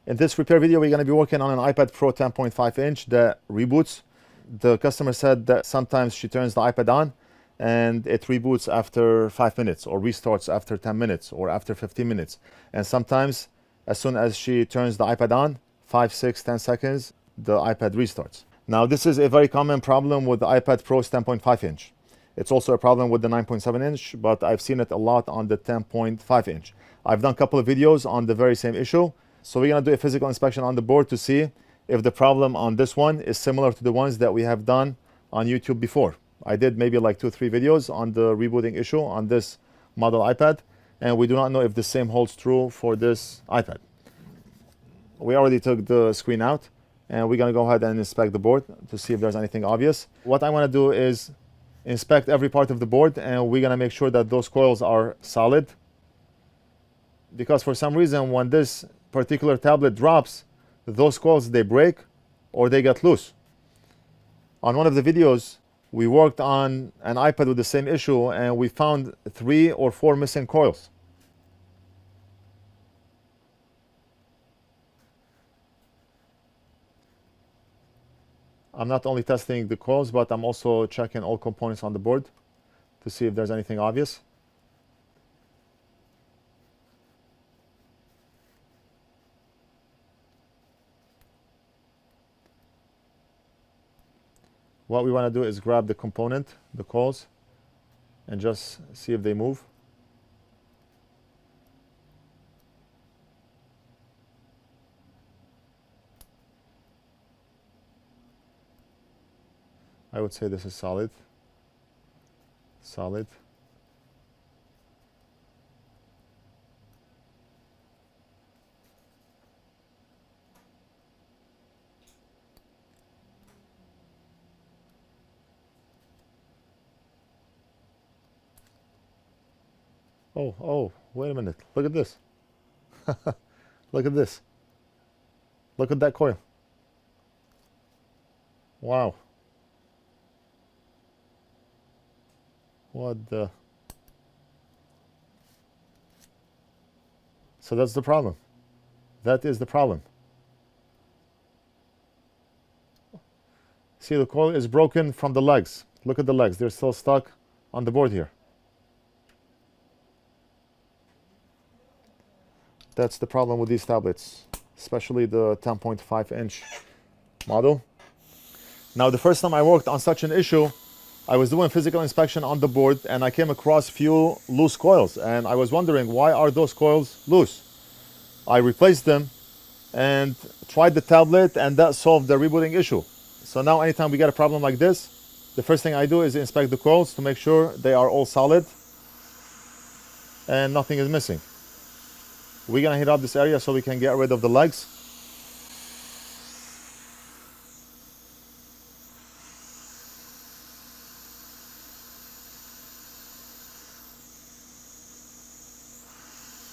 In this repair video, we're going to be working on an iPad Pro 10.5 inch that reboots. The customer said that sometimes she turns the iPad on and it reboots after 5 minutes, or restarts after 10 minutes, or after 15 minutes. And sometimes, as soon as she turns the iPad on, 5, 6, 10 seconds, the iPad restarts. Now, this is a very common problem with the iPad Pro's 10.5 inch. It's also a problem with the 9.7 inch, but I've seen it a lot on the 10.5 inch. I've done a couple of videos on the very same issue. So we're going to do a physical inspection on the board to see if the problem on this one is similar to the ones that we have done on YouTube before. I did maybe like 2 or 3 videos on the rebooting issue on this model iPad, and we do not know if the same holds true for this iPad. We already took the screen out, and we're going to go ahead and inspect the board to see if there's anything obvious. What I want to do is inspect every part of the board, and we're going to make sure that those coils are solid, because for some reason when this particular tablet drops, those coils, they break or they get loose. On one of the videos, we worked on an iPad with the same issue, and we found 3 or 4 missing coils. I'm not only testing the coils, but I'm also checking all components on the board to see if there's anything obvious. What we want to do is grab the component, the coils, and just see if they move. I would say this is solid. Solid. Oh, wait a minute. Look at this. Look at this. Look at that coil. Wow. What the? So that's the problem. That is the problem. See, the coil is broken from the legs. Look at the legs. They're still stuck on the board here. That's the problem with these tablets, especially the 10.5 inch model. Now, the first time I worked on such an issue, I was doing physical inspection on the board, and I came across few loose coils, and I was wondering, why are those coils loose? I replaced them and tried the tablet, and that solved the rebooting issue. So now anytime we get a problem like this, the first thing I do is inspect the coils to make sure they are all solid and nothing is missing. We're going to heat up this area so we can get rid of the legs.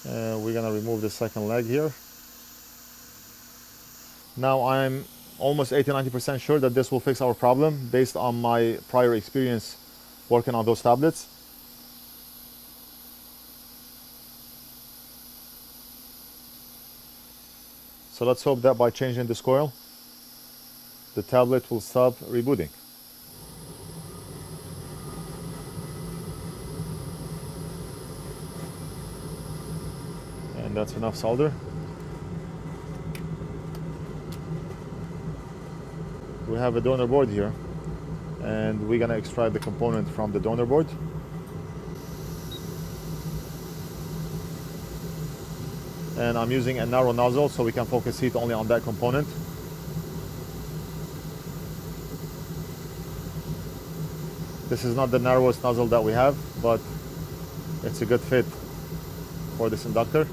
And we're going to remove the second leg here. Now I'm almost 80-90% sure that this will fix our problem based on my prior experience working on those tablets. So let's hope that by changing this coil, the tablet will stop rebooting. And that's enough solder. We have a donor board here, and we're gonna extract the component from the donor board. And I'm using a narrow nozzle so we can focus heat only on that component. This is not the narrowest nozzle that we have, but it's a good fit for this inductor.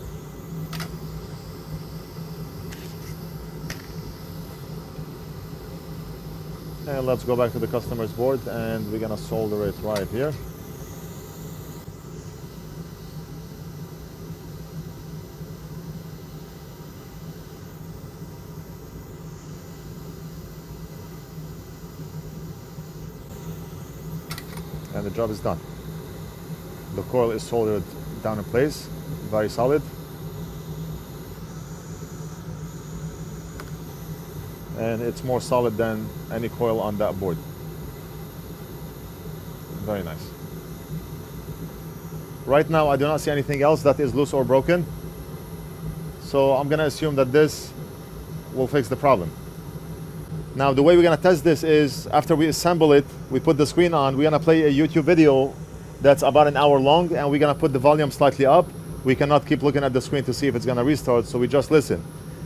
And let's go back to the customer's board, and we're gonna solder it right here. And the job is done. The coil is soldered down in place, very solid. and it's more solid than any coil on that board. Very nice. Right now I do not see anything else that is loose or broken, so I'm gonna assume that this will fix the problem. Now the way we're gonna test this is, after we assemble it, we put the screen on, we're gonna play a YouTube video that's about an hour long, and we're gonna put the volume slightly up. We cannot keep looking at the screen to see if it's gonna restart, so we just listen.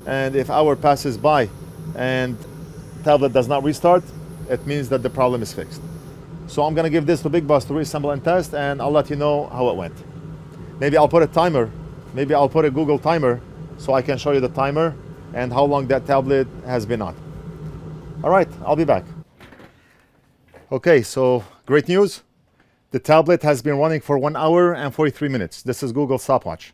And if hour passes by and tablet does not restart, it means that the problem is fixed. So I'm gonna give this to Big Boss to reassemble and test, and I'll let you know how it went. Maybe I'll put a timer, maybe I'll put a Google timer so I can show you the timer and how long that tablet has been on. All right, I'll be back. Okay, so great news. The tablet has been running for 1 hour and 43 minutes. This is Google's stopwatch.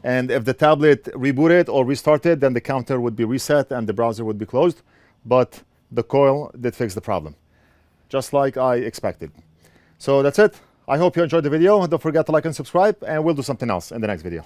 And if the tablet rebooted or restarted, then the counter would be reset and the browser would be closed. But the coil did fix the problem, just like I expected. So that's it. I hope you enjoyed the video. Don't forget to like and subscribe, and we'll do something else in the next video.